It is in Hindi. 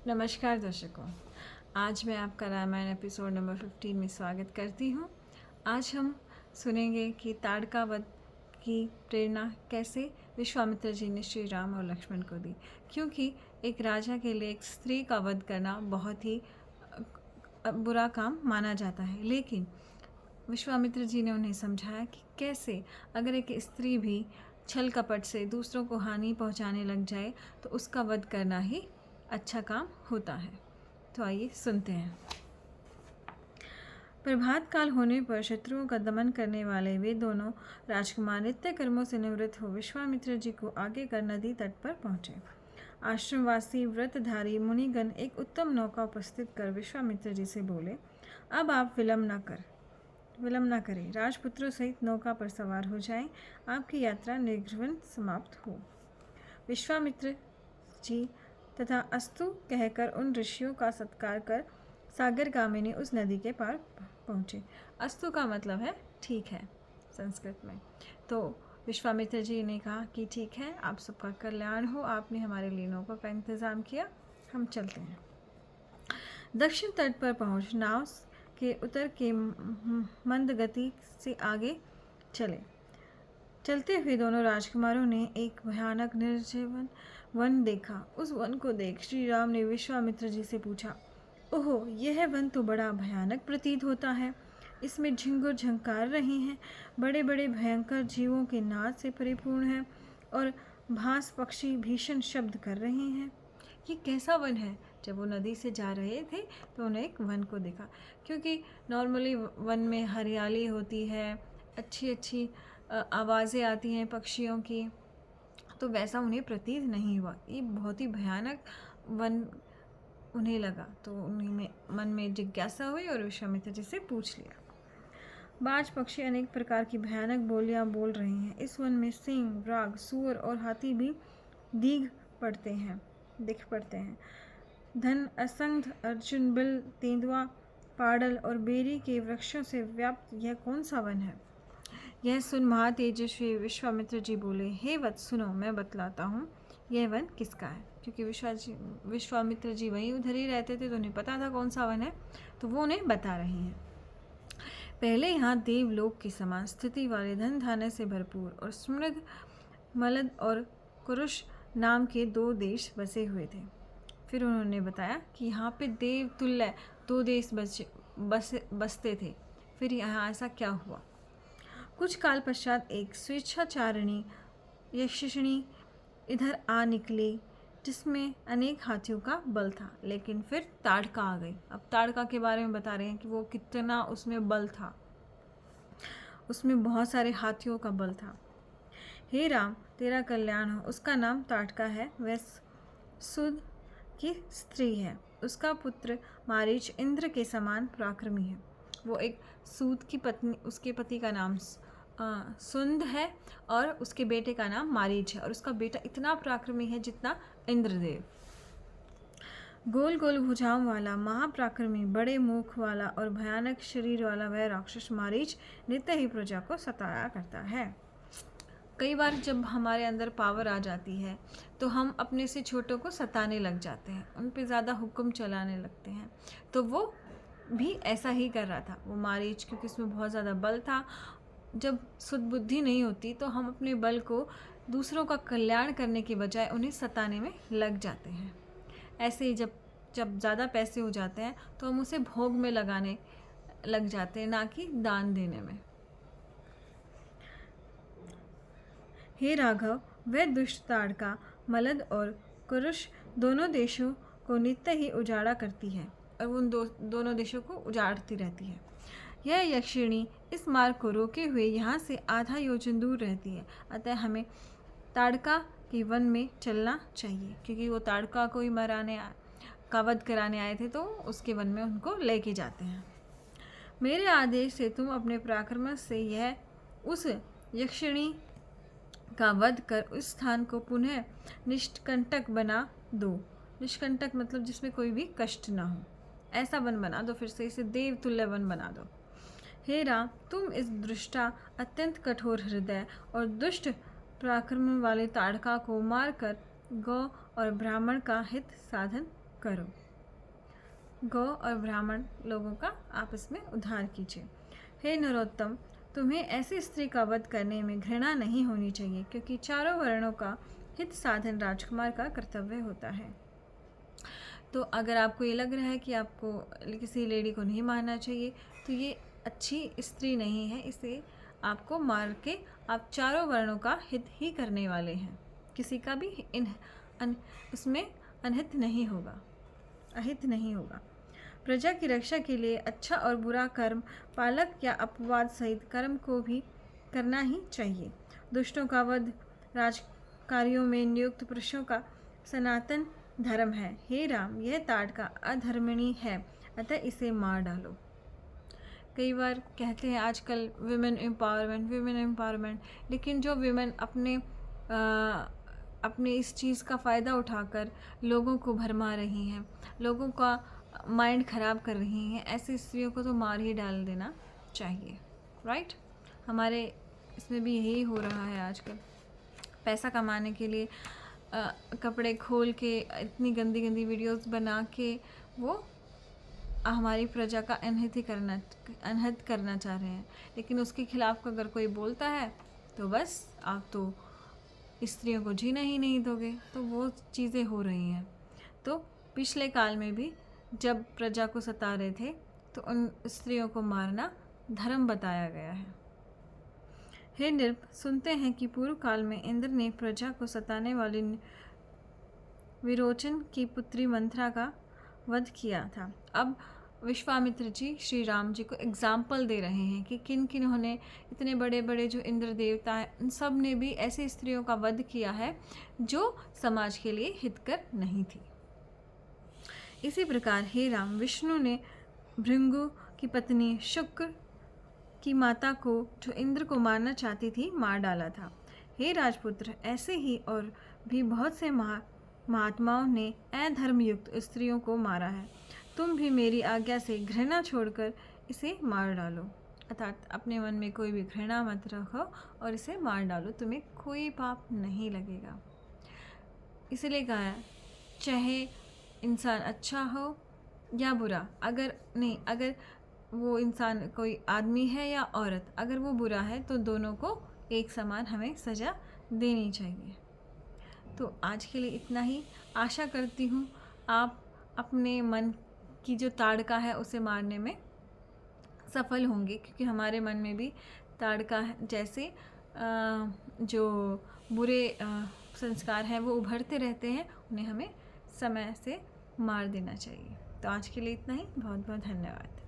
नमस्कार दर्शकों, आज मैं आपका रामायण एपिसोड नंबर 15 में स्वागत करती हूँ। आज हम सुनेंगे कि ताड़का वध की प्रेरणा कैसे विश्वामित्र जी ने श्री राम और लक्ष्मण को दी, क्योंकि एक राजा के लिए एक स्त्री का वध करना बहुत ही बुरा काम माना जाता है। लेकिन विश्वामित्र जी ने उन्हें समझाया कि कैसे अगर एक स्त्री भी छल कपट से दूसरों को हानि पहुंचाने लग जाए तो उसका वध करना ही अच्छा काम होता है। तो आइए सुनते हैं। प्रभात काल होने पर शत्रुओं का दमन करने वाले वे दोनों राजकुमार नित्य कर्मों से निवृत्त हो विश्वामित्र जी को आगे कर नदी तट पर पहुंचे। आश्रमवासी व्रतधारी मुनिगण एक उत्तम नौका उपस्थित कर विश्वामित्र जी से बोले, अब आप विलम्ब न करें, राजपुत्रों सहित नौका पर सवार हो जाएं, आपकी यात्रा निर्विघ्न समाप्त हो। विश्वामित्र जी तथा अस्तु कहकर उन ऋषियों का सत्कार कर सागरगामिनी उस नदी के पार पहुँचे। अस्तु का मतलब है ठीक है संस्कृत में। तो विश्वामित्र जी ने कहा कि ठीक है, आप सबका कल्याण हो, आपने हमारे लिए नौका का इंतज़ाम किया, हम चलते हैं। दक्षिण तट पर पहुँच नाव के उतर के मंद गति से आगे चलते हुए दोनों राजकुमारों ने एक भयानक निर्जीवन वन देखा। उस वन को देख श्री राम ने विश्वामित्र जी से पूछा, ओहो, यह वन तो बड़ा भयानक प्रतीत होता है। इसमें झिंगुर झंकार रहे हैं, बड़े बड़े भयंकर जीवों के नाद से परिपूर्ण है और भास पक्षी भीषण शब्द कर रहे हैं। ये कैसा वन है? जब वो नदी से जा रहे थे तो उन्हें एक वन को देखा, क्योंकि नॉर्मली वन में हरियाली होती है, अच्छी अच्छी आवाज़ें आती हैं पक्षियों की, तो वैसा उन्हें प्रतीत नहीं हुआ। ये बहुत ही भयानक वन उन्हें लगा। तो उन्हीं में मन में जिज्ञासा हुई और विश्वामित्र जी से पूछ लिया। बाज पक्षी अनेक प्रकार की भयानक बोलियां बोल रहे हैं। इस वन में सिंह, व्राघ, सूअर और हाथी भी दिख पड़ते हैं। धन, असंध, अर्जुन, बिल, तेंदुआ, पाडल और बेरी के वृक्षों से व्याप्त यह कौन सा वन है? यह सुन महातेजस्वी विश्वामित्र जी बोले, हे वत्स, सुनो, मैं बतलाता हूँ यह वन किसका है। क्योंकि विश्वामित्र जी वहीं उधर ही रहते थे तो उन्हें पता था कौन सा वन है, तो वो उन्हें बता रहे हैं। पहले यहाँ देवलोक के समान स्थिति वाले धन धान्य से भरपूर और समृद्ध मलद और कुरुष नाम के 2 देश बसे हुए थे। फिर उन्होंने बताया कि यहाँ पे देव तुल्य 2 देश बसते थे। फिर यहाँ ऐसा क्या हुआ? कुछ काल पश्चात एक स्वेच्छाचारिणी यक्षिणी इधर आ निकली, जिसमें अनेक हाथियों का बल था। लेकिन फिर ताड़का आ गई। अब ताड़का के बारे में बता रहे हैं कि वो कितना उसमें बल था, उसमें बहुत सारे हाथियों का बल था। हे राम, तेरा कल्याण हो। उसका नाम ताड़का है, वह सुद की स्त्री है। उसका पुत्र मारीच इंद्र के समान पराक्रमी है। वो एक सूद की पत्नी, उसके पति का नाम सुंद है और उसके बेटे का नाम मारीच है, और उसका बेटा इतना पराक्रमी है जितना इंद्रदेव। गोल गोल भुजाओं वाला, महापराक्रमी, बड़े मुख वाला और भयानक शरीर वाला वह राक्षस मारीच नित्य ही प्रजा को सताया करता है। कई बार जब हमारे अंदर पावर आ जाती है तो हम अपने से छोटों को सताने लग जाते हैं, उन पे ज़्यादा हुक्म चलाने लगते हैं। तो वो भी ऐसा ही कर रहा था, वो मारीच, क्योंकि उसमें बहुत ज़्यादा बल था। जब सुदबुद्धि नहीं होती तो हम अपने बल को दूसरों का कल्याण करने के बजाय उन्हें सताने में लग जाते हैं। ऐसे ही जब ज़्यादा पैसे हो जाते हैं तो हम उसे भोग में लगाने लग जाते हैं, ना कि दान देने में। हे राघव, वह दुष्ट ताड़का मलद और कुरुष दोनों देशों को नित्य ही उजाड़ा करती है और उन दोनों देशों को उजाड़ती रहती है। यह यक्षिणी इस मार्ग को रोके हुए यहाँ से आधा योजन दूर रहती है। अतः हमें ताड़का के वन में चलना चाहिए, क्योंकि वो ताड़का को ही का वध कराने आए थे, तो उसके वन में उनको लेके जाते हैं। मेरे आदेश से तुम अपने पराक्रम से यह उस यक्षिणी का वध कर उस स्थान को पुनः निष्कंटक बना दो। निष्कंटक मतलब जिसमें कोई भी कष्ट ना हो, ऐसा वन बना दो। फिर से इसे देवतुल्य वन बना दो। हे राम, तुम इस दुष्टा, अत्यंत कठोर हृदय और दुष्ट पराक्रम वाले ताड़का को मारकर गौ और ब्राह्मण का हित साधन करो। गौ और ब्राह्मण लोगों का आपस में उद्धार कीजिए। हे नरोत्तम, तुम्हें ऐसी स्त्री का वध करने में घृणा नहीं होनी चाहिए, क्योंकि चारों वर्णों का हित साधन राजकुमार का कर्तव्य होता है। तो अगर आपको ये लग रहा है कि आपको किसी लेडी को नहीं मारना चाहिए, तो ये अच्छी स्त्री नहीं है। इसे आपको मार के आप चारों वर्णों का हित ही करने वाले हैं। किसी का भी उसमें अनहित नहीं होगा, अहित नहीं होगा। प्रजा की रक्षा के लिए अच्छा और बुरा कर्म, पालक या अपवाद सहित कर्म को भी करना ही चाहिए। दुष्टों का वध राजकार्यों में नियुक्त पुरुषों का सनातन धर्म है। हे राम, यह ताड़का अधर्मिणी है, अतः इसे मार डालो। कई बार कहते हैं आजकल विमेन एम्पावरमेंट, लेकिन जो विमेन अपने इस चीज़ का फ़ायदा उठाकर लोगों को भरमा रही हैं, लोगों का माइंड ख़राब कर रही हैं, ऐसी स्त्रियों को तो मार ही डाल देना चाहिए। राइट? हमारे इसमें भी यही हो रहा है आजकल। पैसा कमाने के लिए कपड़े खोल के इतनी गंदी गंदी वीडियोस बना के वो हमारी प्रजा का अनहित करना चाह रहे हैं। लेकिन उसके खिलाफ अगर कोई बोलता है तो बस आप तो स्त्रियों को जीना ही नहीं दोगे। तो वो चीज़ें हो रही हैं। तो पिछले काल में भी जब प्रजा को सता रहे थे तो उन स्त्रियों को मारना धर्म बताया गया है। हे नृप, सुनते हैं कि पूर्व काल में इंद्र ने प्रजा को सताने वाली विरोचन की पुत्री मंथरा का वध किया था। अब विश्वामित्र जी श्री राम जी को एग्जाम्पल दे रहे हैं कि किन किन्होंने, इतने बड़े बड़े जो इंद्र देवता हैं, उन सब ने भी ऐसी स्त्रियों का वध किया है जो समाज के लिए हितकर नहीं थी। इसी प्रकार हे राम, विष्णु ने भृंगु की पत्नी शुक्र की माता को, जो इंद्र को मारना चाहती थी, मार डाला था। हे राजपुत्र, ऐसे ही और भी बहुत से महात्माओं ने अधर्मयुक्त स्त्रियों को मारा है। तुम भी मेरी आज्ञा से घृणा छोड़कर इसे मार डालो। अर्थात अपने मन में कोई भी घृणा मत रखो और इसे मार डालो, तुम्हें कोई पाप नहीं लगेगा। इसलिए कहा है, चाहे इंसान अच्छा हो या बुरा, अगर वो इंसान कोई आदमी है या औरत, अगर वो बुरा है तो दोनों को एक समान हमें सज़ा देनी चाहिए। तो आज के लिए इतना ही। आशा करती हूँ आप अपने मन की जो ताड़का है उसे मारने में सफल होंगे, क्योंकि हमारे मन में भी ताड़का जैसे जो बुरे संस्कार हैं वो उभरते रहते हैं, उन्हें हमें समय से मार देना चाहिए। तो आज के लिए इतना ही। बहुत बहुत धन्यवाद।